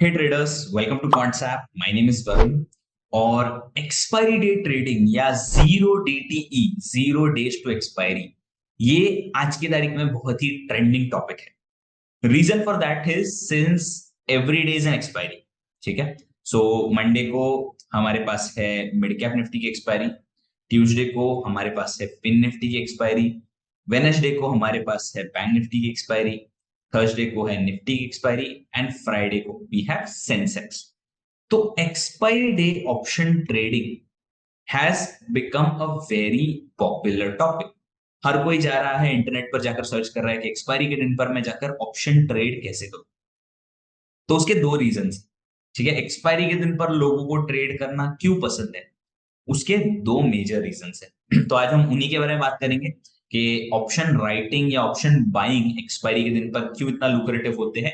Hey traders, welcome to Quantsapp. My name is Varun. और expiry date trading या zero DTE, zero days to expiry, ये आज की तारीख में बहुत ही ट्रेंडिंग टॉपिक है। Reason for that is since every day is an expiry. ठीक है। सो मंडे को हमारे पास है मिड कैप निफ्टी की एक्सपायरी, ट्यूसडे को हमारे पास है पिन निफ्टी की एक्सपायरी, वेडनेसडे को हमारे पास है बैंक निफ्टी की एक्सपायरी, थर्सडे को है निफ्टी की एक्सपायरी एंड फ्राइडे को वी हैव सेंसेक्स। तो expiry day option trading has become a very popular topic. हर कोई जा रहा है इंटरनेट पर जाकर सर्च कर रहा है कि एक्सपायरी के दिन पर मैं जाकर ऑप्शन ट्रेड कैसे करूं। तो उसके दो रीजन। ठीक है, एक्सपायरी के दिन पर लोगों को ट्रेड करना क्यों पसंद है, उसके दो मेजर रीजन है। तो आज हम उन्हीं के बारे में बात करेंगे कि ऑप्शन राइटिंग या ऑप्शन बाइंग एक्सपायरी के दिन पर क्यों इतना लुक्रेटिव होते हैं,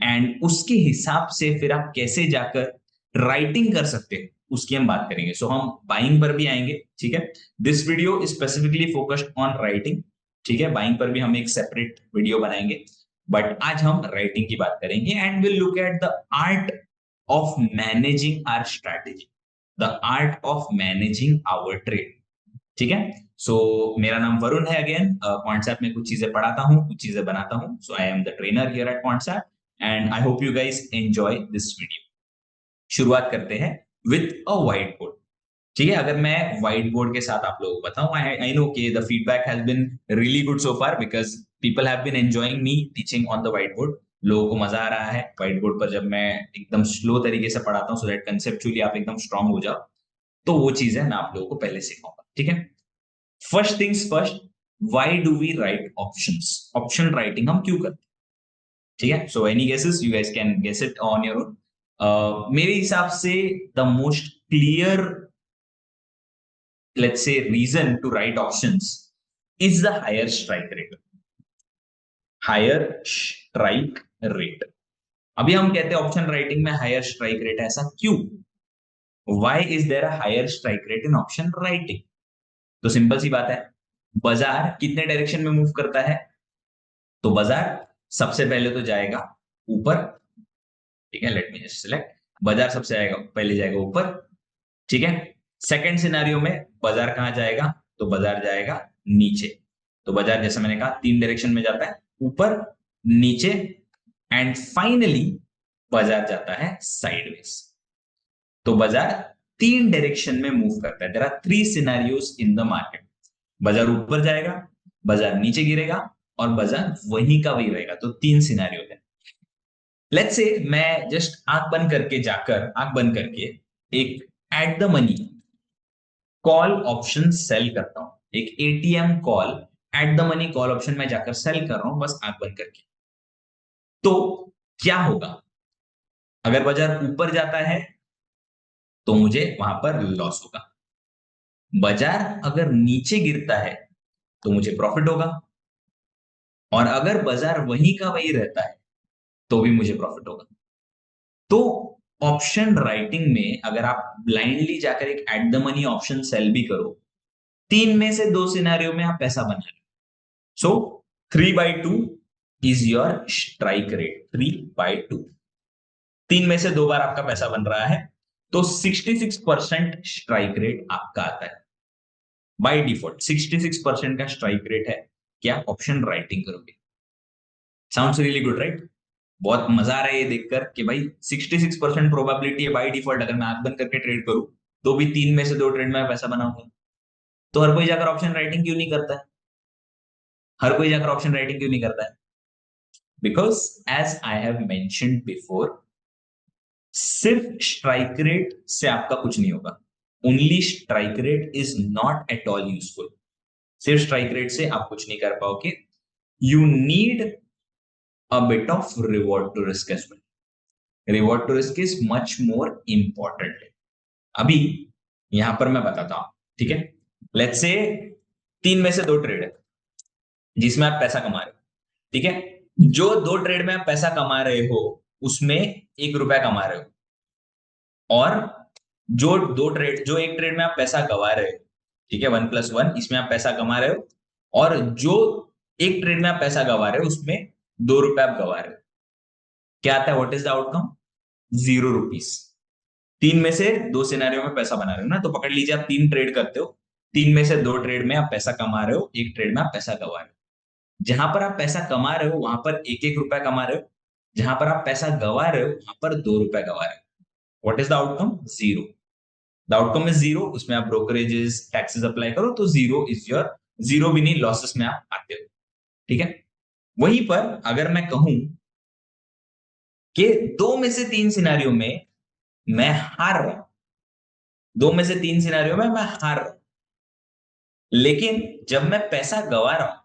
एंड उसके हिसाब से फिर आप कैसे जाकर राइटिंग कर सकते हैं उसकी हम बात करेंगे। सो हम बाइंग पर भी आएंगे। ठीक है, this video is specifically focused on writing. ठीक है, बाइंग पर भी हम एक सेपरेट वीडियो बनाएंगे, बट आज हम राइटिंग की बात करेंगे and will look at the art of managing our strategy, the art of managing our trade. ठीक है। सो मेरा नाम वरुण है। अगेन क्वांट्सएप में कुछ चीजें पढ़ाता हूँ, कुछ चीजें बनाता हूँ। So I am the trainer here at Quantsapp and I hope you guys enjoy this video. शुरुआत करते हैं विथ अ व्हाइट बोर्ड। ठीक है, अगर मैं व्हाइट बोर्ड के साथ आप लोगों को बताऊं, आई नो कि the feedback has been really good so far because people have been enjoying me teaching on the white board. लोगों को मजा आ रहा है व्हाइट बोर्ड पर जब मैं एकदम स्लो तरीके से पढ़ाता हूं, सो दैट कंसेप्चुअली आप एकदम स्ट्रांग हो जाओ। तो वो चीज है, मैं आप लोगों को पहले सिखाऊंगा। ठीक है, first things first, why do we write options? Option writing हम क्यों करते हैं? ठीक है, so any guesses, you guys can guess it on your own. मेरे हिसाब से the most clear, let's say, reason to write options is the higher strike rate। Higher strike rate. अभी हम कहते हैं ऑप्शन राइटिंग में हायर स्ट्राइक रेट है, ऐसा क्यों? Why is there a higher strike rate in option writing? तो simple सी बात है, बाजार कितने डायरेक्शन में मूव करता है? तो बाजार सबसे पहले तो जाएगा ऊपर। ठीक है, लेट मी जस्ट सिलेक्ट। बाजार सबसे आएगा पहले जाएगा ऊपर। ठीक है, सेकंड सिनेरियो में बाजार कहां जाएगा? तो बाजार जाएगा नीचे। तो बाजार जैसे मैंने कहा तीन डायरेक्शन में जाता है, ऊपर, नीचे एंड फाइनली बाजार जाता है साइडवेज। तो बाजार तीन डायरेक्शन में मूव करता है। There are three scenarios in the market. बाजार ऊपर जाएगा, बाजार नीचे गिरेगा और बाजार वहीं का वही रहेगा। तो तीन सिनेरियो है। लेट्स से मैं जस्ट आंख बंद करके जाकर, आंख बंद करके एक at the money call option sell करता हूं। एक ATM call, at the money call option में जाकर सेल कर रहा हूं बस आंख बंद करके। तो क्या होगा? अगर बाजार ऊपर जाता है तो मुझे वहां पर लॉस होगा। बाजार अगर नीचे गिरता है तो मुझे प्रॉफिट होगा। और अगर बाजार वहीं का वही रहता है तो भी मुझे प्रॉफिट होगा। तो ऑप्शन राइटिंग में अगर आप ब्लाइंडली जाकर एक at the money option sell भी करो, तीन में से दो सिनेरियो में आप पैसा बना रहे हो। सो 3/2 इज योर स्ट्राइक रेट। 3/2, तीन में से दो बार आपका पैसा बन रहा है, तो 66% स्ट्राइक रेट आपका आता है। बाय डिफॉल्ट 66% का स्ट्राइक रेट है क्या ऑप्शन राइटिंग करोगे। Sounds really good, right? बहुत मजा आ रहा है ये देखकर कि भाई 66% प्रोबेबिलिटी है बाय डिफॉल्ट, अगर मैं आंख बंद करके ट्रेड करूं तो भी तीन में से दो ट्रेड में पैसा बनाऊंगा। तो हर कोई जाकर ऑप्शन राइटिंग क्यों नहीं करता है? हर कोई जाकर ऑप्शन राइटिंग क्यों नहीं करता है? Because as I have mentioned before, सिर्फ स्ट्राइक रेट से आपका कुछ नहीं होगा। Only strike rate is not at all useful. सिर्फ स्ट्राइक रेट से आप कुछ नहीं कर पाओगे। You need a bit of reward to risk as well. Reward to risk is much more important. अभी यहां पर मैं बताता हूं। ठीक है, लेट्स से तीन में से दो ट्रेड है जिसमें आप पैसा कमा रहे हो। ठीक है, जो दो ट्रेड में आप पैसा कमा रहे हो उसमें 1 रुपया कमा रहे हो, और जो एक ट्रेड में आप पैसा गवा रहे हो, ठीक है, 1+1, इसमें आप पैसा कमा रहे हो, और जो एक ट्रेड में आप पैसा गवा रहे हो उसमें 2 रुपए आप गवा रहे हो। क्या आता है? What is the outcome? ₹0। तीन में से दो सिनेरियो में पैसा बना रहे हो ना, तो पकड़ लीजिए आप तीन ट्रेड करते हो, तीन में से दो ट्रेड में आप पैसा कमा रहे हो, एक ट्रेड में आप पैसा गवा रहे हो। जहां पर आप पैसा कमा रहे हो वहां पर एक एक रुपया कमा रहे हो, जहां पर आप पैसा गवा रहे हो वहां पर ₹2 गवा रहे हो। What is the outcome? Zero. The outcome is zero. उसमें आप ब्रोकरेजेस टैक्सेस अप्लाई करो तो जीरो इज योर, जीरो भी नहीं, लॉसेस में आप आते हो। ठीक है। वहीं पर अगर मैं कहूं कि दो में से तीन सिनेरियो में मैं हार रहा हूं, दो में से तीन सिनेरियो में मैं हार रहा हूं, लेकिन जब मैं पैसा गवा रहा हूं,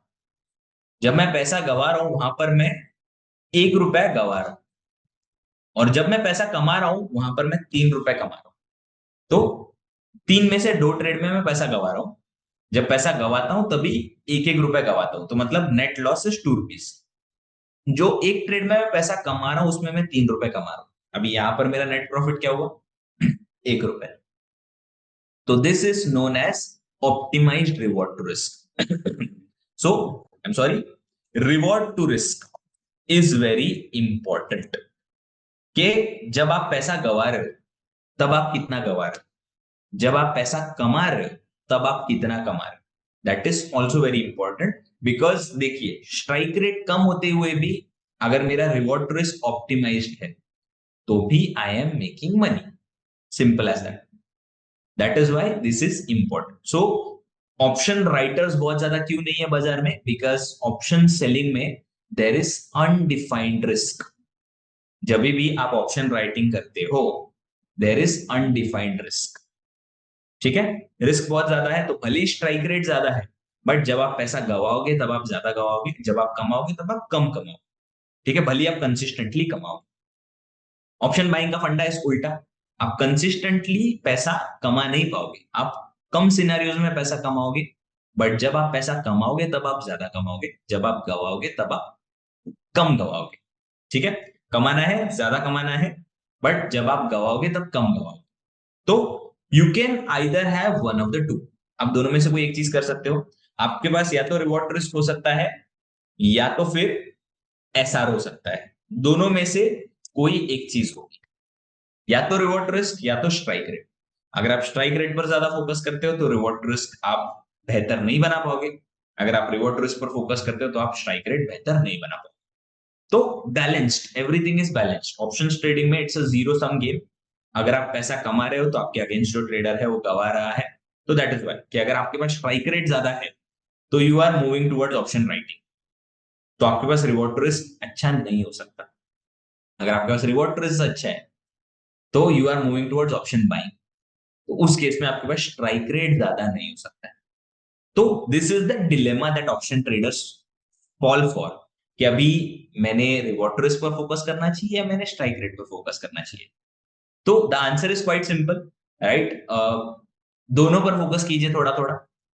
जब मैं पैसा गवा रहा हूं वहां पर मैं ₹1 गवा रहा हूं, और जब मैं पैसा कमा रहा हूं वहां पर मैं ₹3 कमा रहा हूं। तो तीन में से दो ट्रेड में मैं पैसा गवा रहा हूं, जब पैसा गवाता हूं तभी एक एक रुपए गवाता हूं, तो मतलब नेट लॉस इज ₹2। जो एक ट्रेड में मैं पैसा कमा रहा हूं उसमें मैं ₹3 कमा रहा हूं। अभी यहां पर मेरा नेट प्रॉफिट क्या हुआ? ₹1। तो this is known as optimised reward to risk. So I am sorry, reward to risk is very important. कि जब आप पैसा गवा रहे हो तब आप कितना गवा रहे हो, जब आप पैसा कमा रहे हो तब आप कितना कमा रहे हो, that is also very important. Because देखिए, स्ट्राइक रेट कम होते हुए भी अगर मेरा रिवॉर्ड टू रिस्क ऑप्टिमाइज्ड है तो भी I am making money, simple as that. That is why this is important. So option writers बहुत ज्यादा क्यों नहीं है बाजार में? बिकॉज ऑप्शन सेलिंग में देर इज अनडिफाइंड रिस्क। जब भी आप ऑप्शन राइटिंग करते हो देर इज अनडिफाइंड रिस्क। ठीक है। रिस्क बहुत ज्यादा है तो भले स्ट्राइक रेट ज्यादा है, बट जब आप पैसा गवाओगे तब आप ज्यादा गवाओगे, जब आप कमाओगे तब आप कम कमाओगे। ठीक है, भले आप कंसिस्टेंटली कमाओगे। ऑप्शन बाइंग का फंडा इस उल्टा, आप कंसिस्टेंटली पैसा कमा नहीं पाओगे, आप कम सिनेरियोज में पैसा कमाओगे, बट जब आप पैसा कमाओगे तब आप ज्यादा कमाओगे, जब आप गवाओगे तब आप कम गवाओगे। ठीक है। कमाना है, ज्यादा कमाना है, बट जब आप गवाओगे तब कम गवाओगे। तो you can either have one of the two. आप दोनों में से कोई एक चीज कर सकते हो। आपके पास या तो रिवॉर्ड रिस्क हो सकता है या तो फिर एसआर हो सकता है। दोनों में से कोई एक चीज होगी, या तो रिवॉर्ड रिस्क या तो स्ट्राइक रेट। अगर आप स्ट्राइक रेट पर ज्यादा फोकस करते हो तो रिवॉर्ड रिस्क आप बेहतर नहीं बना पाओगे, अगर आप रिवॉर्ड रिस्क पर फोकस करते हो तो आप स्ट्राइक रेट बेहतर नहीं बना पाओगे। तो balanced, everything is balanced. Options trading में it's a zero sum game. अगर आप पैसा कमा रहे हो तो आपके अगेंस्ट जो ट्रेडर है वो गवा रहा है, तो दैट इज वाई कि अगर आपके पास स्ट्राइक रेट ज्यादा है तो you are moving towards option writing, तो आपके पास रिवॉर्ड टू रिस्क अच्छा नहीं हो सकता। अगर आपके पास रिवॉर्ड टू रिस्क अच्छा है तो you are moving towards option buying, तो उस केस में आपके पास स्ट्राइक रेट ज्यादा नहीं हो सकता है। तो this is the dilemma that option traders fall for, कि अभी मैंने रिवॉर्ड टू रिस्क पर फोकस करना चाहिए या मैंने स्ट्राइक रेट पर फोकस करना चाहिए। तो the answer is quite simple, right. दोनों पर फोकस कीजिए थोड़ा थोड़ा।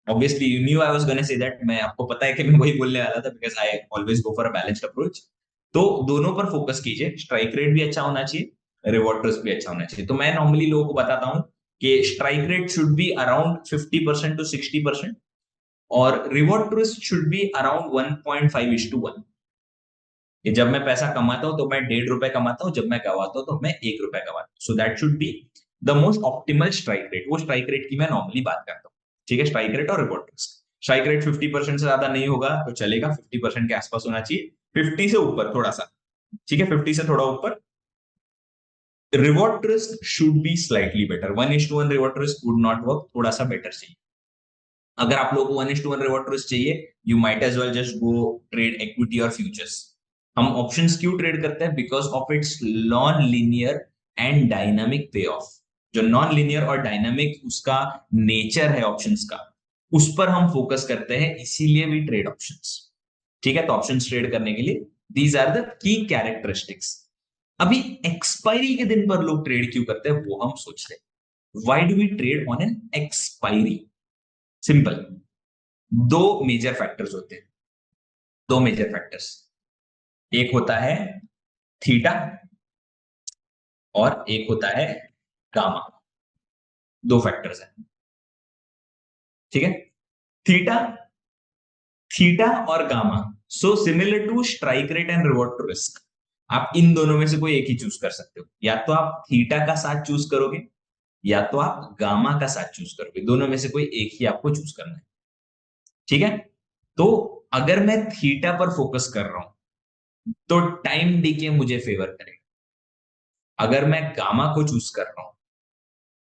Obviously you new I was gonna say that, मैं आपको पता है कि मैं वही बोलने वाला था, because I always go for a balanced approach. तो दोनों पर फोकस कीजिए, स्ट्राइक रेट भी अच्छा होना चाहिए, रिवॉर्ड रिस्क भी अच्छा होना चाहिए। तो मैं नॉर्मली लोगों को बताता हूँ कि strike rate should be around 50% to 60%, और reward risk should be around 1.5:1। कि जब मैं पैसा कमाता हूं तो मैं ₹1.5 कमाता हूं, जब मैं गवाता हूं तो मैं ₹1 कमाता हूं। So that should be the most optimal strike rate. वो स्ट्राइक रेट की मैं नॉर्मली बात करता हूँ। ठीक है, स्ट्राइक रेट और रिवॉर्ड रिस्क। स्ट्राइक रेट 50% से ज्यादा नहीं होगा तो चलेगा, 50% के आसपास होना चाहिए, 50 से ऊपर थोड़ा सा। ठीक है, 50 से थोड़ा ऊपर। Reward risk should be slightly better, 1:1 reward risk would not work, थोड़ा सा बेटर चाहिए। अगर आप लोगों को 1:1 रिवॉर्ड रिस्क चाहिए, you might as well just go trade equity और फ्यूचर्स। हम ऑप्शंस क्यों ट्रेड करते हैं? Because of its non linear and dynamic pay off. जो नॉन लीनियर और डायनामिक उसका नेचर है ऑप्शंस का, उस पर हम फोकस करते हैं, इसीलिए भी ट्रेड ऑप्शंस। ठीक है, तो ऑप्शंस ट्रेड करने के लिए these are the key characteristics. अभी एक्सपायरी के दिन पर लोग ट्रेड क्यों करते हैं वो हम सोचते हैं। Why do we trade on an expiry? Simple, दो मेजर फैक्टर्स होते हैं, दो मेजर फैक्टर्स। एक होता है थीटा और एक होता है गामा। दो फैक्टर्स हैं। ठीक है, थीटा, थीटा और gamma. So similar to strike rate and reward to risk, आप इन दोनों में से कोई एक ही चूज कर सकते हो, या तो आप थीटा का साथ चूज करोगे या तो आप गामा का साथ चूज करोगे, दोनों में से कोई एक ही आपको चूज करना है। ठीक है, तो अगर मैं थीटा पर फोकस कर रहा हूं तो टाइम डीके मुझे फेवर करेगा। अगर मैं गामा को चूज कर रहा हूं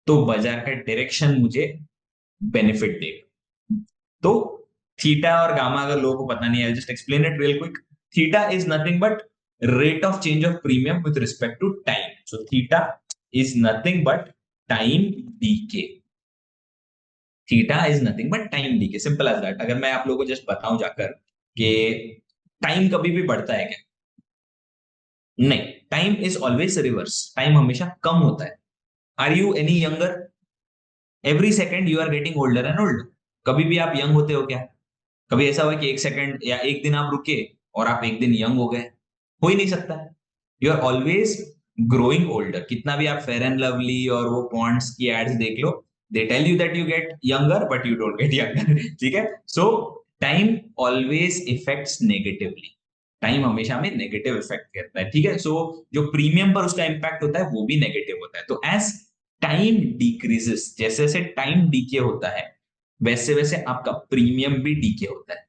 तो बाजार का डायरेक्शन मुझे बेनिफिट देगा। तो थीटा और गामा अगर लोगों को पता नहीं है, just explain it real quick. Theta is nothing but rate of change of premium with respect to time. So theta is nothing but time decay. Theta is nothing but time decay, simple as that. अगर मैं आप लोगों को just बताऊं जाकर कि time कभी भी बढ़ता है क्या? नहीं, time is always reverse, time हमेशा कम होता है। Are you any younger? Every second you are getting older and older. कभी भी आप यंग होते हो क्या? कभी ऐसा हुआ कि एक सेकंड या एक दिन आप रुके और आप एक दिन यंग हो गए? हो ही नहीं सकता। You are always growing older. कितना भी आप फेयर एंड लवली और वो पॉन्ड्स की एड्स देख लो, they tell you that you get younger but you don't get younger. ठीक है, so time always affects negatively. Time हमेशा में नेगेटिव इफेक्ट करता है। ठीक है, सो जो प्रीमियम पर उसका इंपैक्ट होता है वो भी नेगेटिव होता है। तो एज टाइम डिक्रीजेस, जैसे जैसे टाइम डीके होता है वैसे वैसे आपका प्रीमियम भी डीके होता है।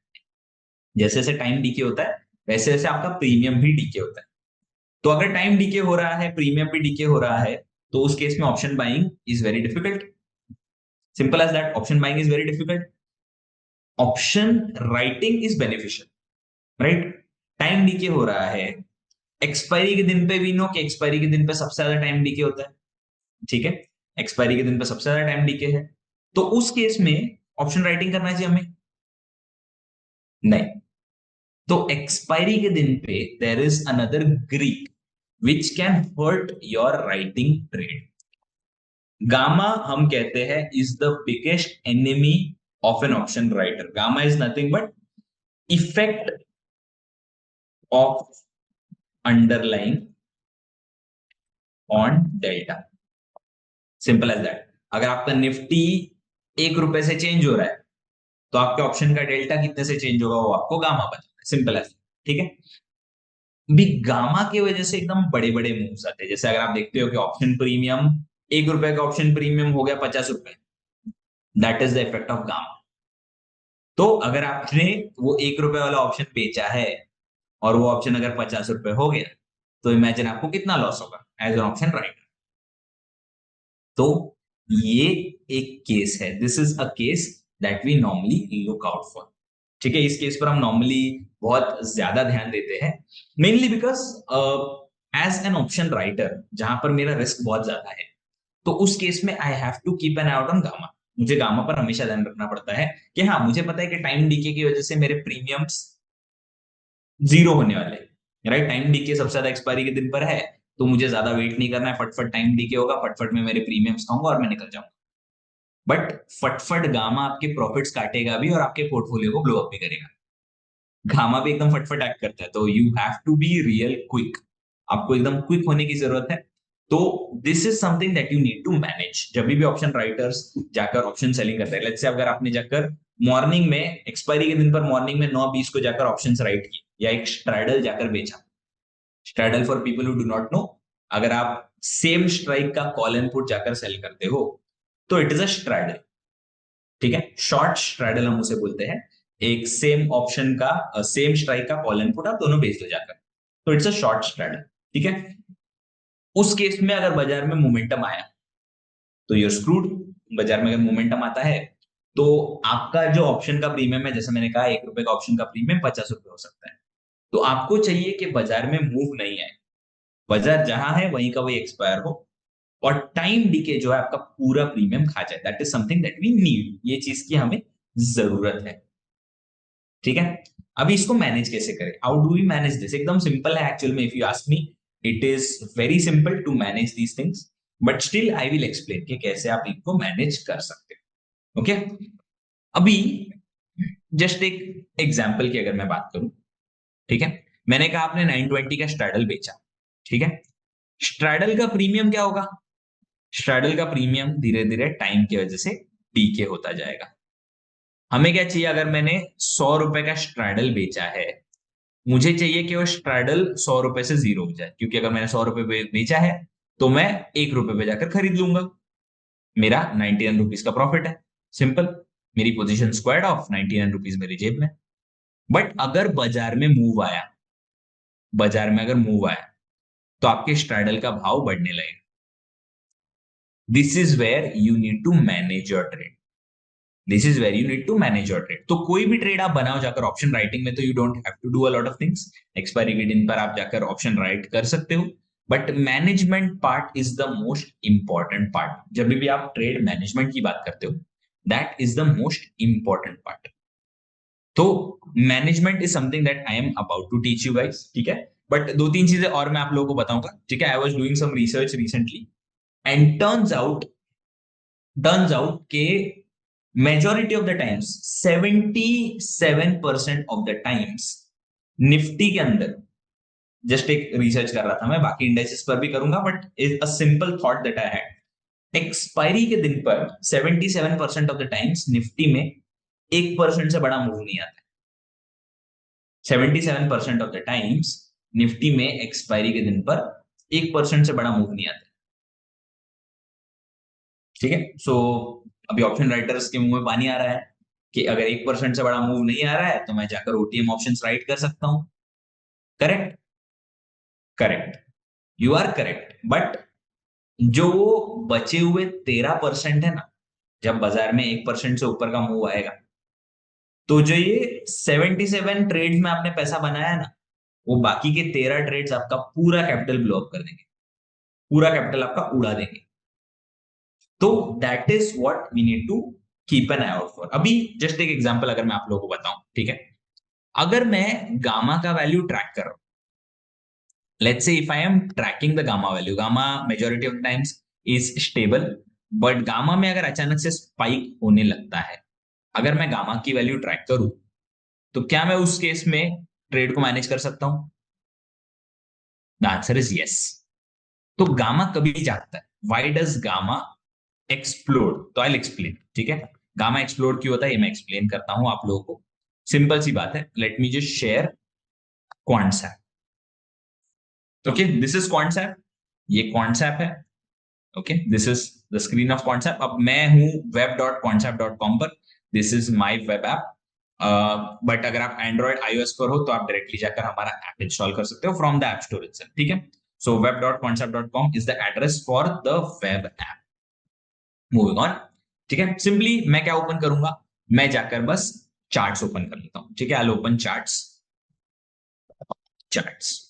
जैसे जैसे टाइम डीके होता है वैसे वैसे आपका प्रीमियम भी डीके होता है। तो अगर टाइम डीके हो रहा है, प्रीमियम भी डीके हो रहा है, तो उस केस में option buying is very difficult. Simple as that, option buying is very difficult. Option writing is beneficial, right? Time decay हो रहा है, एक्सपायरी के दिन पे भी नो कि एक्सपायरी के दिन पे सबसे ज्यादा टाइम डीके होता है। ठीक है, एक्सपायरी के दिन पे सबसे ज्यादा टाइम डीके है, तो उस केस में ऑप्शन राइटिंग करना चाहिए हमें? नहीं। तो एक्सपायरी के दिन पे there is another Greek which can hurt your writing trade. Gamma हम कहते हैं is the biggest enemy of an option writer. Gamma is nothing but effect of underlying on delta. Simple as that. अगर आपका Nifty 1 रुपए से change हो रहा है तो आपके ऑप्शन का डेल्टा कितने से चेंज होगा वो आपको गामा पता है। Simple as. ठीक है, भी गामा की वजह से एकदम बड़े बड़े मूव्स आते हैं। जैसे अगर आप देखते हो कि ऑप्शन प्रीमियम 1 रुपए का ऑप्शन प्रीमियम हो गया 50 रुपए, that is the effect of gamma. तो अगर आपने वो 1 रुपए वाला ऑप्शन बेचा है और वो ऑप्शन अगर 50 रुपए हो गया तो इमेजिन आपको कितना लॉस होगा एज एन ऑप्शन राइटर। तो ये एक केस है, this is a case that we normally look out for. ठीक है, इस केस पर हम नॉर्मली बहुत ज्यादा ध्यान देते हैं, mainly because as an option writer जहां पर मेरा रिस्क बहुत ज्यादा है, तो उस केस में I have to keep an out on gamma. मुझे गामा पर हमेशा ध्यान रखना पड़ता है कि हाँ, मुझे पता है कि टाइम डीके की वजह से मेरे प्रीमियम्स जीरो होने वाले हैं, राइट? टाइम डीके सबसे ज्यादा एक्सपायरी के दिन पर है, तो मुझे ज्यादा वेट नहीं करना है, फटफट टाइम डीके होगा, फटफट में मेरे प्रीमियम्स खाऊंगा और मैं निकल जाऊंगा। बट फटफट गामा आपके प्रॉफिट्स काटेगा भी और आपके पोर्टफोलियो को ब्लो अप भी करेगा। गामा भी एकदम फटफट एक्ट करता है, तो you have to be real quick. आपको एकदम क्विक होने की जरूरत है। तो this is something that you need to manage जब भी ऑप्शन राइटर्स जाकर ऑप्शन सेलिंग करते हैं। लेट्स से अगर आपने जाकर मॉर्निंग में, एक्सपायरी के दिन पर मॉर्निंग में 9:20 को जाकर ऑप्शंस राइट किए या एक स्ट्रैडल जाकर बेचा। Straddle for people who do not know, अगर आप सेम स्ट्राइक का कॉल एंड पुट जाकर सेल करते हो तो इट इज अ स्ट्रैडल। ठीक है, शॉर्ट स्ट्रैडल हम उसे बोलते हैं। एक सेम ऑप्शन का, सेम स्ट्राइक का कॉल एंड पुट आप दोनों बेच दो जाकर, तो इट्स अ शॉर्ट स्ट्रैडल। ठीक है, उस केस में अगर बाजार में मोमेंटम आया तो यूर स्क्रूड। बाजार में अगर मोमेंटम आता है तो आपका जो ऑप्शन का प्रीमियम है, जैसे मैंने कहा 1 रुपए का ऑप्शन का प्रीमियम 50 रुपए हो सकता है। तो आपको चाहिए कि बाजार में मूव नहीं आए, बाजार जहां है वहीं का वही एक्सपायर हो, और टाइम डीके जो है आपका पूरा प्रीमियम खा जाए। That is something that we need, ये चीज की हमें जरूरत है। ठीक है, अभी इसको मैनेज कैसे करें? How do we manage this? एकदम सिंपल है एक्चुअल में। If you ask me, it is very simple to manage these things, but still I will explain कि कैसे आप इनको मैनेज कर सकते हो। ओके, अभी जस्ट एक एग्जाम्पल की अगर मैं बात करूं, ठीक है, मैंने कहा आपने 920 का स्ट्रैडल बेचा। ठीक है, स्ट्रैडल का प्रीमियम क्या होगा? स्ट्रैडल का प्रीमियम धीरे धीरे टाइम की वजह से डीके होता जाएगा। हमें क्या चाहिए? अगर मैंने 100 रुपए का स्ट्रैडल बेचा है मुझे चाहिए कि वो स्ट्रैडल 100 रुपए से जीरो हो जाए, क्योंकि अगर मैंने 100 रुपए बेचा है तो मैं 1 रुपए पे जाकर खरीद लूंगा, मेरा 99 रुपीज का प्रॉफिट है। सिंपल, मेरी पोजीशन स्क्वायर्ड ऑफ, 99 रुपीज मेरी जेब में। बट अगर बाजार में मूव आया, बाजार में अगर मूव आया तो आपके स्ट्रैडल का भाव बढ़ने लगेगा। This is where you need to manage your trade, this is where you need to manage your trade. तो कोई भी ट्रेड आप बनाओ जाकर ऑप्शन राइटिंग में, तो you don't have to do a lot of things. Expiry के दिन पर आप जाकर ऑप्शन राइट कर सकते हो, but management part is the most important part. जब भी आप ट्रेड मैनेजमेंट की बात करते हो, that is the most important part. तो management is something that I am about to teach you guys, ठीक है। बट दो तीन चीजें और मैं आप लोगों को बताऊंगा, ठीक है। I was doing some research recently and turns out के majority of the times, 77% of the times Nifty के अंदर, जस्ट एक रिसर्च कर रहा था मैं, बाकी इंडेक्सेस पर भी करूंगा, but a simple thought that I had, expiry के दिन पर 77% ऑफ द टाइम्स निफ्टी में 1% से बड़ा मूव नहीं आता। 77% ऑफ द टाइम्स निफ्टी में एक्सपायरी के दिन पर 1% से बड़ा मूव नहीं आता, ठीक है। सो अभी ऑप्शन राइटर्स के मुंह में पानी आ रहा है कि अगर 1% से बड़ा मूव नहीं आ रहा है तो मैं जाकर ओटीएम ऑप्शंस राइट कर सकता हूं। Correct, correct, you are correct. But जो बचे हुए 13% है ना, जब बाजार में 1% से ऊपर का मूव आएगा, तो जो ये 77 ट्रेड्स में आपने पैसा बनाया है ना, वो बाकी के 13 ट्रेड्स आपका पूरा कैपिटल ब्लो अप कर देंगे, पूरा कैपिटल आपका उड़ा देंगे। तो that is what we need to keep an eye out for. अभी जस्ट एक एग्जांपल अगर मैं आप लोगों को बताऊं, ठीक है। अगर मैं गामा का वैल्यू ट्रैक कर रहा हूं, let's say if I am tracking the gamma value, gamma majority of times is stable, but gamma में अगर अचानक से स्पाइक होने लगता है, अगर मैं गामा की वैल्यू ट्रैक करूं, तो क्या मैं उस केस में ट्रेड को मैनेज कर सकता हूं? The answer is yes. तो गामा कभी जागता है, व्हाई डज गामा एक्सप्लोड? तो आई एक्सप्लेन, ठीक है। गामा एक्सप्लोड क्यों होता है ये मैं एक्सप्लेन करता हूं आप लोगों को। सिंपल सी बात है, let me just share Quantsapp. Okay, this is Quantsapp, ये क्वांट्सएप है। Okay, this is the screen of Quantsapp. अब मैं हूं web.quantsap.com पर, this is my web app. But अगर आप एंड्रॉइड iOS पर हो तो आप डायरेक्टली जाकर हमारा ऐप इंस्टॉल कर सकते हो from the app store itself, ठीक है। सो web.quantsap.com is the address for the web app. Moving on, ठीक है। सिंपली मैं क्या ओपन करूंगा, मैं जाकर बस चार्ट्स ओपन कर लेता हूं, ठीक है। I open charts, charts.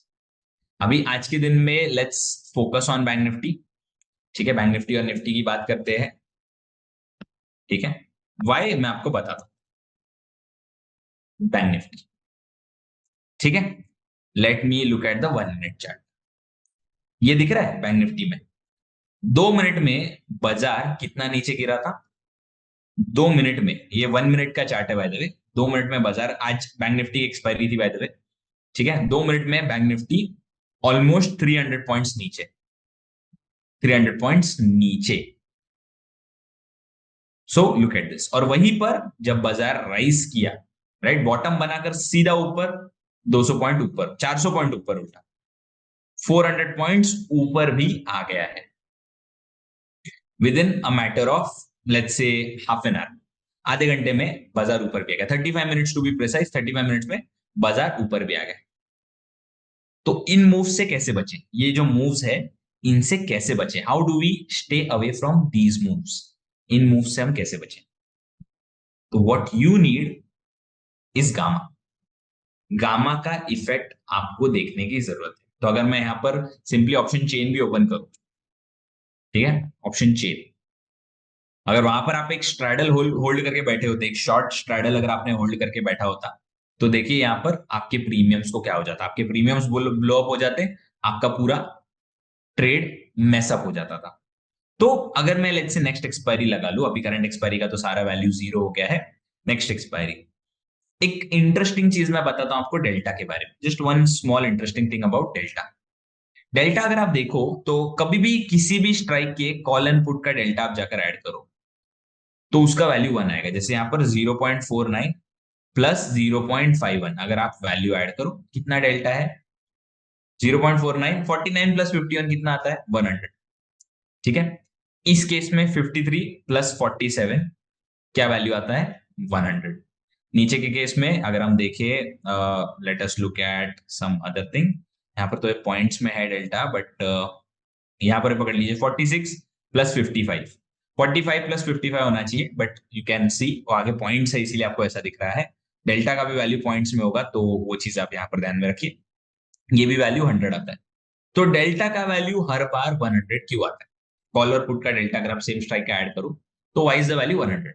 अभी आज के दिन में let's focus on bank Nifty, ठीक है। बैंक निफ्टी और निफ्टी की बात करते हैं, ठीक है। वाई मैं आपको बताता हूं। बैंक निफ्टी, ठीक है। Let me look at the 1 minute chart. ये दिख रहा है बैंक निफ्टी में 2 मिनट में बाजार कितना नीचे गिरा था? 2 मिनट में, ये 1 मिनट का चार्ट है बाय द वे। 2 मिनट में बाजार, आज बैंक निफ्टी की एक्सपायरी थी बाय द वे, ठीक है। 2 मिनट में बैंक निफ्टी ऑलमोस्ट 300 पॉइंट्स नीचे, 300 पॉइंट्स नीचे। So look at this. और वहीं पर जब बाजार राइज किया, राइट, बॉटम बनाकर सीधा ऊपर 200 पॉइंट ऊपर, 400 पॉइंट ऊपर उठा, 400 पॉइंट्स ऊपर भी आ गया है within a matter of let's say half an hour. आधे घंटे में बाजार ऊपर भी आ गया, 35 minutes to be precise, 35 minutes में बाजार ऊपर भी आ गया। तो इन मूव से कैसे बचे? ये जो मूव्स है इनसे कैसे बचे? How do we stay away from these moves? इन मूव से हम कैसे बचे? तो what you need is gamma. Gamma का इफेक्ट आपको देखने की जरूरत है। तो अगर मैं यहां पर सिंपली ऑप्शन चेन भी ओपन करूं, ठीक है, ऑप्शन चेन, अगर वहां पर आप एक स्ट्रैडल होल्ड करके बैठे होते, एक शॉर्ट स्ट्रैडल अगर आपने होल्ड करके बैठा होता, तो देखिए यहां पर आपके प्रीमियम्स को क्या हो जाता, आपके प्रीमियम्स ब्लो अप हो जाते, आपका पूरा ट्रेड मैसअप हो जाता था। तो अगर मैं लेट्स से नेक्स्ट एक्सपायरी लगा लूं, अभी करंट एक्सपायरी का तो सारा वैल्यू जीरो हो गया है, नेक्स्ट एक्सपायरी, एक इंटरेस्टिंग चीज मैं बताता हूं आपको डेल्टा के बारे में, just one small interesting thing about delta. Delta अगर आप देखो तो कभी भी किसी भी स्ट्राइक के कॉल एंड पुट का डेल्टा आप जाकर ऐड करो तो उसका वैल्यू 1 आएगा। जैसे यहां पर 0.49 प्लस 0.51, अगर आप वैल्यू ऐड करो कितना डेल्टा है 0.49, 49 प्लस 51 कितना आता है 100। ठीक है, इस केस में 53 प्लस 47 क्या वैल्यू आता है 100। नीचे के केस में अगर हम देखें, let us look at some other thing, यहाँ पर तो पॉइंट्स में है डेल्टा, बट यहाँ पर पकड़ लीजिए 46 प्लस 55, 45 प्लस 55 होना चाहिए, बट यू कैन सी वो आगे पॉइंट्स है इसीलिए आपको ऐसा दिख रहा है। डेल्टा का भी वैल्यू पॉइंट्स में होगा तो वो चीज आप यहाँ पर ध्यान में रखिए, ये भी वैल्यू 100 आता है। तो डेल्टा का वैल्यू हर बार 100 क्यों आता है? कॉल और पुट का डेल्टा अगर आप सेम स्ट्राइक का ऐड करो तो वाई इज द वैल्यू 100,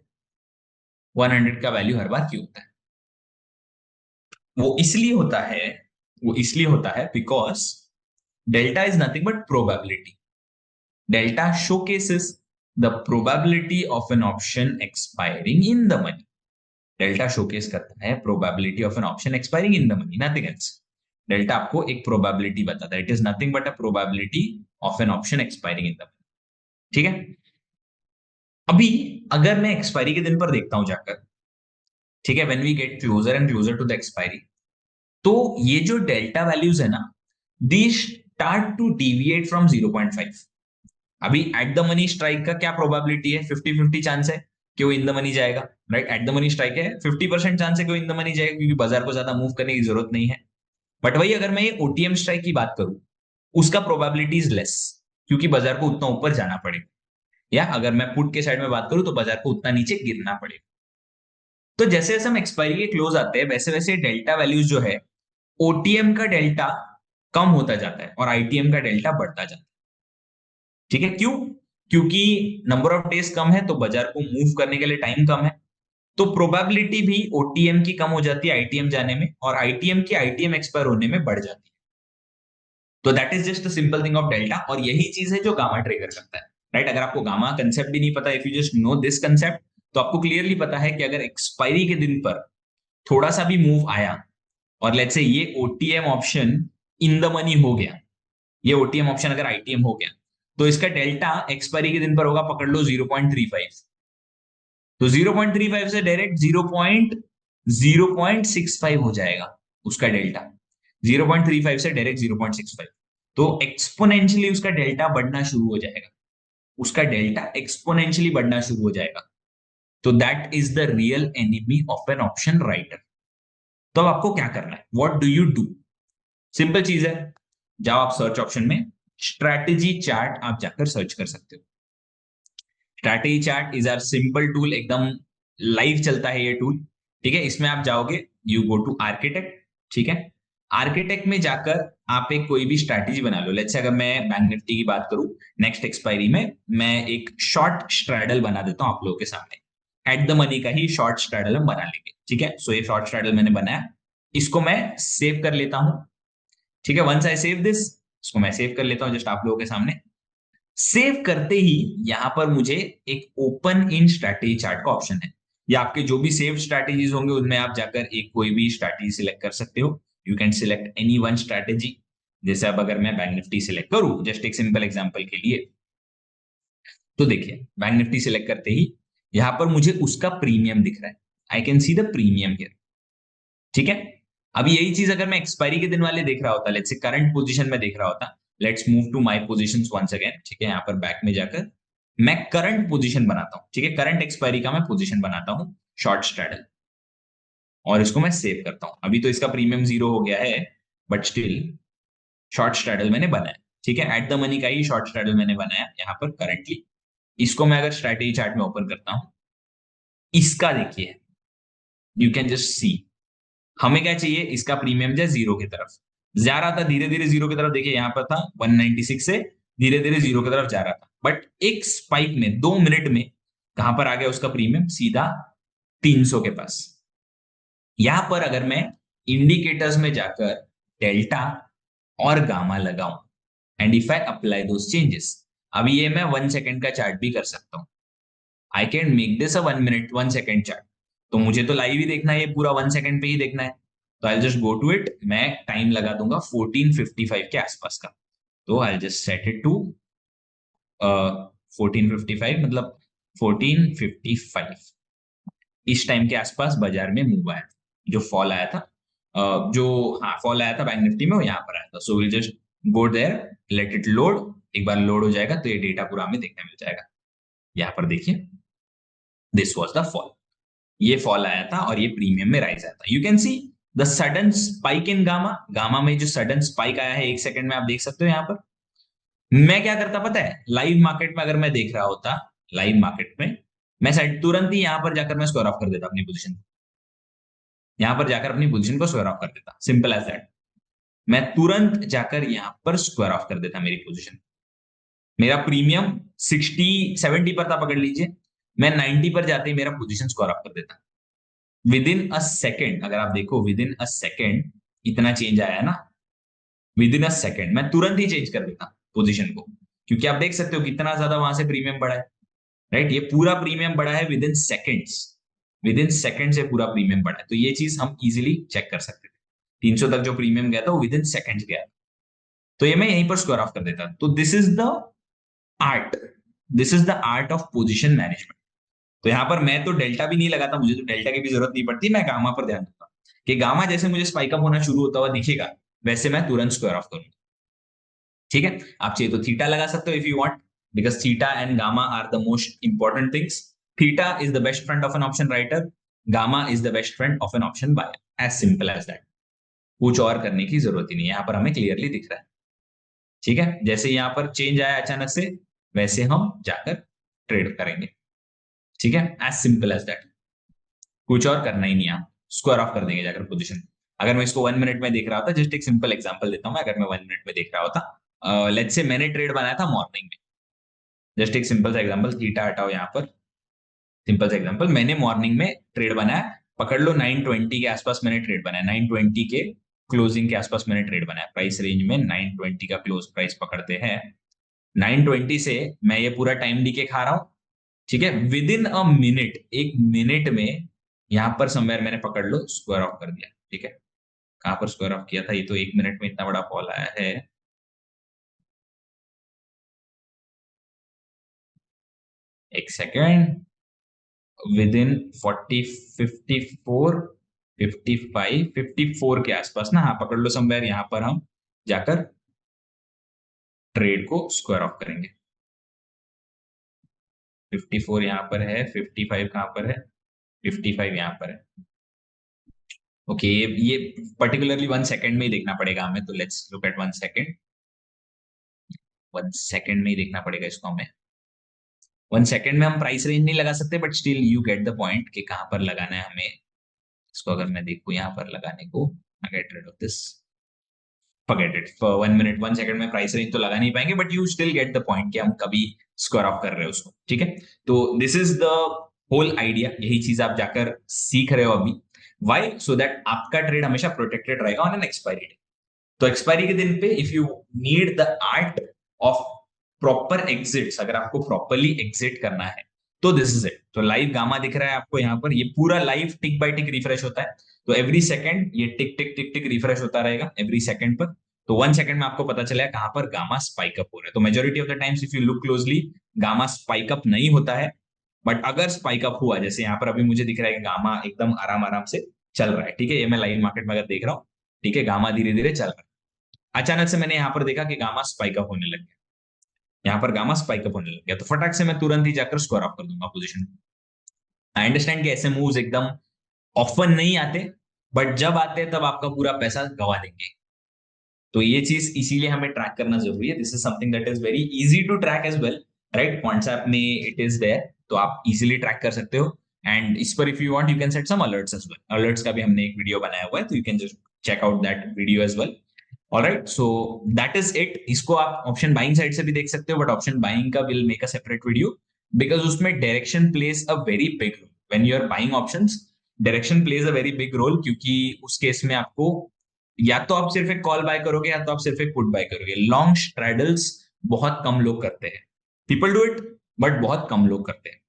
100 का वैल्यू हर बार क्यों होता है? वो इसलिए होता है वो इसलिए होता है because delta is nothing but probability. Delta showcases the probability of an option expiring in the money। Delta showcase करता है probability of an option expiring in the money, nothing else. Delta आपको एक प्रोबेबिलिटी बताता है, it is nothing but a probability of an option expiring in the money. ठीक है, अभी अगर मैं एक्सपायरी के दिन पर देखता हूं जाकर, ठीक है, when we get closer and closer to the expiry, तो ये जो डेल्टा वैल्यूज है ना, they start to deviate from 0.5। अभी एट द मनी स्ट्राइक का क्या प्रोबेबिलिटी है, 50-50 चांस है कि वो इन द मनी जाएगा, right. At the money strike है 50% चांस है कि वो इन द मनी जाएगा, क्योंकि बाजार को ज्यादा मूव करने की जरूरत नहीं है। बट वही अगर मैं ये ओटीएम स्ट्राइक की बात करूं, उसका प्रोबेबिलिटी इज लेस, क्योंकि बाजार को उतना ऊपर जाना पड़ेगा, या अगर मैं पुट के साइड में बात करूं तो बाजार को उतना नीचे गिरना पड़ेगा। तो जैसे जैसे हम एक्सपायरी के क्लोज आते हैं वैसे वैसे डेल्टा वैल्यूज जो है, ओटीएम का डेल्टा कम होता जाता है और आईटीएम का डेल्टा बढ़ता जाता है। ठीक है, क्यों? क्योंकि नंबर ऑफ डेज कम है तो बाजार को मूव करने के लिए टाइम कम है, तो प्रोबेबिलिटी भी ओटीएम की कम हो जाती है आईटीएम जाने में, और आईटीएम की आईटीएम एक्सपायर होने में बढ़ जाती है। तो that is just simple thing of delta, और यही चीज है जो गामा ट्रिगर करता है, राइट। अगर आपको गामा कंसेप्ट भी नहीं पता, if you just know this concept, तो आपको क्लियरली पता है कि अगर एक्सपायरी के दिन पर थोड़ा सा भी मूव आया, और लेट्स से ये OTM option in the money हो गया, ये ओटीएम ऑप्शन अगर आईटीएम हो गया, तो इसका डेल्टा एक्सपायरी के दिन पर होगा, पकड़ लो 0.35। तो 0.35 से डायरेक्ट 0.65 हो जाएगा उसका डेल्टा, 0.35 से डायरेक्ट 0.65। तो एक्सपोनेंशियली उसका डेल्टा बढ़ना शुरू हो जाएगा, उसका डेल्टा एक्सपोनेंशियली बढ़ना शुरू हो जाएगा। तो that is the real enemy of an option writer. तो अब आपको क्या करना है, what do you do? Simple चीज है, जाओ आप सर्च ऑप्शन में स्ट्रैटेजी चार्ट आप जाकर सर्च कर सकते हो। Strategy chart is are simple tool, एकदम लाइव चलता है ये टूल। ठीक है, इसमें आप जाओगे, यू गो टू आर्किटेक्ट। ठीक है, आर्किटेक्ट में जाकर आप एक कोई भी स्ट्रैटेजी बना लो। लेट्स से अगर मैं बैंक निफ्टी की बात करूं, नेक्स्ट एक्सपायरी में मैं एक शॉर्ट स्ट्रैडल बना देता हूं आप लोगों के सामने, एट द मनी का ही शॉर्ट स्ट्रैडल हम बना लेंगे। ठीक है, सो ये शॉर्ट स्ट्रैडल मैंने बनाया, इसको मैं सेव कर लेता हूं। ठीक है, वंस आई सेव दिस, इसको मैं सेव कर लेता हूं जस्ट आप लोगों के सामने। सेव करते ही यहां पर मुझे एक ओपन इन स्ट्रैटेजी चार्ट का ऑप्शन है, या आपके जो भी सेव स्ट्रैटेजीज होंगे उनमें आप जाकर एक कोई भी स्ट्रैटेजी सिलेक्ट कर सकते हो। You can select any one strategy. जैसे अब अगर मैं बैंक निफ्टी सिलेक्ट करूं जस्ट एक सिंपल एग्जांपल के लिए, तो देखिए बैंक निफ्टी सिलेक्ट करते ही यहां पर मुझे उसका प्रीमियम दिख रहा है, I can see the premium here. ठीक है, अब यही चीज अगर मैं एक्सपायरी के दिन वाले देख रहा होता, लेट्स से करंट पोजीशन में देख रहा होता, let's move to my positions once again. ठीक है, यहाँ पर बैक में जाकर मैं करंट पोजीशन बनाता हूँ। ठीक है, करंट एक्सपायरी का मैं पोजीशन बनाता हूँ शॉर्ट स्ट्रैडल, और इसको मैं सेव करता हूँ। अभी तो इसका प्रीमियम 0 हो गया है, बट स्टिल शॉर्ट स्ट्रैडल मैंने बनाया। ठीक है, एट द मनी का ही शॉर्ट स्ट्रैडल मैंने बनाया यहाँ पर करंटली। इसको मैं अगर स्ट्रैटेजी चार्ट में ओपन करता हूँ, इसका देखिए, यू कैन जस्ट सी हमें क्या चाहिए, इसका प्रीमियम जाए 0 की तरफ, जा रहा था धीरे धीरे 0 की तरफ। देखिए यहां पर था 196 से धीरे धीरे 0 की तरफ जा रहा था, बट एक स्पाइक में 2 मिनट में कहां पर आ गया उसका प्रीमियम, सीधा 300 के पास। यहां पर अगर मैं इंडिकेटर्स में जाकर डेल्टा और गामा लगाऊं, and if I apply those changes, अभी ये मैं 1 सेकेंड का चार्ट भी कर सकता हूं। I can make this a 1 minute 1 second chart. तो मुझे तो लाइव ही देखना है, ये पूरा 1 सेकेंड पे ही देखना है, तो I just go to it. मैं टाइम लगा दूंगा 14:55 के आसपास का, तो I just set it to 14:55, मतलब 14:55 इस टाइम के आसपास बाजार में मूव आया। जो फॉल आया था, जो हाँ फॉल आया था बैंक निफ्टी में वो यहाँ पर आया था। So will just go there, let it load. एक बार लोड हो जाएगा तो ये डेटा पूरा हमें देखने मिल जाएगा। यहाँ पर देखिए, दिस वॉज द फॉल, ये फॉल आया था और ये प्रीमियम में राइज आया था। You can see the sudden spike in gamma, gamma में जो सडन स्पाइक आया है 1 सेकंड में, आप देख सकते हो यहाँ पर। मैं क्या करता पता है, लाइव मार्केट में अगर मैं देख रहा होता, लाइव मार्केट में मैं शायद तुरंत ही यहां पर जाकर मैं स्क्वायर ऑफ कर देता अपनी पोजीशन, यहां पर जाकर अपनी पोजीशन को स्क्वायर ऑफ कर देता, सिंपल एज दैट। मैं तुरंत जाकर यहां पर स्क्वायर ऑफ कर देता मेरी पोजीशन। मेरा प्रीमियम 60-70 पर था पकड़ लीजिए, मैं 90 पर जाते ही मेरा पोजीशन स्क्वायर ऑफ कर देता विद इन अ सेकेंड। अगर आप देखो विद इन अ सेकेंड इतना चेंज आया है ना, विद इन अ सेकेंड मैं तुरंत ही चेंज कर देता पोजीशन को, क्योंकि आप देख सकते हो कितना ज्यादा वहां से प्रीमियम बढ़ा है, राइट। ये पूरा प्रीमियम बढ़ा है with in seconds, with in second से पूरा प्रीमियम बढ़ा है। तो ये चीज हम इजीली चेक कर सकते थे। 300 तक जो प्रीमियम गया था वो विद इन सेकेंड्स गया, तो ये मैं यहीं पर स्क्वायर ऑफ कर देता। तो this is the art, this is the art of position management. तो यहां पर मैं तो डेल्टा भी नहीं लगाता, मुझे तो डेल्टा की भी जरूरत नहीं पड़ती, मैं गामा पर ध्यान दूंगा कि गामा जैसे मुझे स्पाइक अप होना शुरू होता हुआ दिखेगा वैसे मैं तुरंत स्क्वायर ऑफ करूंगा। ठीक है, आप चाहिए तो थीटा लगा सकते हो if you want, because theta and gamma are the most important things. Theta is the best friend of an option writer, gamma is the best friend of an option buyer, as simple as that. कुछ और करने की जरूरत ही नहीं है, यहां पर हमें क्लियरली दिख रहा है। ठीक है, जैसे यहां पर चेंज आया अचानक से वैसे हम जाकर ट्रेड करेंगे। ठीक है, एज सिंपल एज दैट, कुछ और करना ही नहीं है, स्क्वायर ऑफ कर देंगे जाकर पोजीशन। अगर मैं इसको 1 मिनट में देख रहा होता, जस्ट एक सिंपल एग्जांपल देता हूं मैं, अगर मैं 1 मिनट में देख रहा होता, लेट्स से मैंने ट्रेड बनाया था मॉर्निंग में, जस्ट एक सिंपल सा एग्जांपल, थीटा हटाओ यहाँ पर, सिंपल सा एग्जांपल, मैंने मॉर्निंग में ट्रेड बनाया, पकड़ लो 920 के आसपास मैंने ट्रेड बनाया, 920 के क्लोजिंग के आसपास मैंने ट्रेड बनाया, प्राइस रेंज में 920 का क्लोज प्राइस पकड़ते हैं। 920 से मैं ये पूरा टाइम डीके खा रहा हूं, ठीक है, within a minute, 1 minute में यहां पर समवेयर मैंने पकड़ लो स्क्वायर ऑफ कर दिया। ठीक है, कहां पर स्क्वायर ऑफ किया था, ये तो 1 मिनट में इतना बड़ा फॉल आया है। एक सेकेंड, विद इन 40, 54, 55, 54 के आसपास ना, हाँ पकड़ लो समवेयर, यहां पर हम जाकर ट्रेड को स्क्वायर ऑफ करेंगे। 54 यहां पर है, 55 कहां पर है, 55 यहां पर है। ओके, ये पर्टिकुलरली 1 सेकेंड में ही देखना पड़ेगा हमें, तो let's look at 1 second, 1 second में ही देखना पड़ेगा इसको हमें। 1 सेकेंड में हम प्राइस रेंज नहीं लगा सकते, but still you get the point कि कहां पर लगाना है हमें इसको। अगर मैं देखू यहाँ पर लगाने को, get rid of this, forget it, for 1 minute 1 second में प्राइस रेंज तो लगा नहीं पाएंगे, but you still get the point कि हम कभी स्क्वायर ऑफ कर रहे हो उसको। ठीक है, तो this is the whole idea, यही चीज आप जाकर सीख रहे हो अभी। वाई? सो दैट आपका ट्रेड हमेशा प्रोटेक्टेड रहेगा ऑन एन एक्सपायरी डे। तो एक्सपायरी के दिन पे if you need the art of proper exits, अगर आपको प्रॉपरली एग्जिट करना है तो दिस इज इट। तो लाइव गामा दिख रहा है आपको यहाँ पर, ये पूरा live tick by tick refresh होता है, तो एवरी सेकंड ये टिक टिक टिक टिक रिफ्रेश होता रहेगा एवरी सेकंड पर। तो 1 सेकंड में आपको पता चलेगा कहां पर गामा स्पाइक अप हो रहा है। तो majority of the times if you look closely, gamma spike up नहीं होता है, बट अगर स्पाइक अप हुआ, जैसे यहाँ पर अभी मुझे दिख रहा है कि गामा एकदम आराम आराम से चल रहा है, ठीक है, ये मैं लाइव मार्केट में अगर देख रहा हूँ, ठीक है, गामा धीरे धीरे चल रहा है, अचानक से मैंने यहाँ पर देखा कि गामा स्पाइक अप होने लग गया, यहाँ पर गामा स्पाइक अप होने लग गया, तो फटाक से मैं तुरंत ही जाकर स्क्वायर ऑफ कर दूंगा पोजीशन। आई अंडरस्टैंड कि ऐसे मूव्स एकदम ऑफन नहीं आते, बट जब आते हैं तब आपका पूरा पैसा गवा देंगे। तो ये चीज इसीलिए हमें ट्रैक करना जरूरी है। This is something that is very easy to track as well, right. WhatsApp में इट इज देयर, तो आप इजीली ट्रैक कर सकते हो। एंड इस पर if you want you can set some alerts as well, alerts का भी हमने एक वीडियो बनाया हुआ है, तो you can just check out that video as well. Alright, so that is it. इसको आप ऑप्शन बाइंग साइड से भी देख सकते हो, बट ऑप्शन बाइंग का will make a separate video, because उसमें direction plays a very big role when you are buying options. Direction plays a very big role, क्योंकि उस केस में आपको या तो आप सिर्फ एक कॉल बाय करोगे या तो आप सिर्फ एक पुट बाय करोगे। लॉन्ग स्ट्रैडल्स बहुत कम लोग करते हैं, पीपल डू इट, बट बहुत कम लोग करते हैं,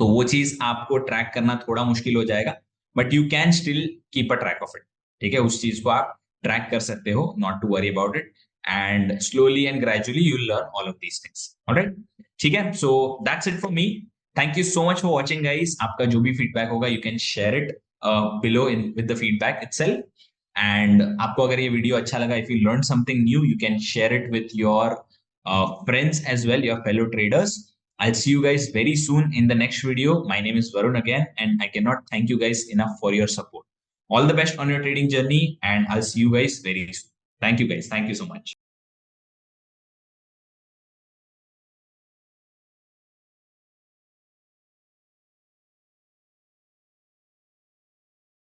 तो वो चीज आपको ट्रैक करना थोड़ा मुश्किल हो जाएगा, but you can still keep a track of it. ठीक है, उस चीज को आप ट्रैक कर सकते हो, not to worry about it, and slowly and gradually you learn all of these things. Alright, ठीक है, so that's it for me. Thank you so much for watching guys. आपका जो भी फीडबैक होगा you can share it below in with the feedback itself. And आपको अगर ये video अच्छा लगा, if you learned something new, you can share it with your friends as well, your fellow traders. I'll see you guys very soon in the next video. My name is Varun again, and I cannot thank you guys enough for your support. All the best on your trading journey, and I'll see you guys very soon. Thank you guys. Thank you so much.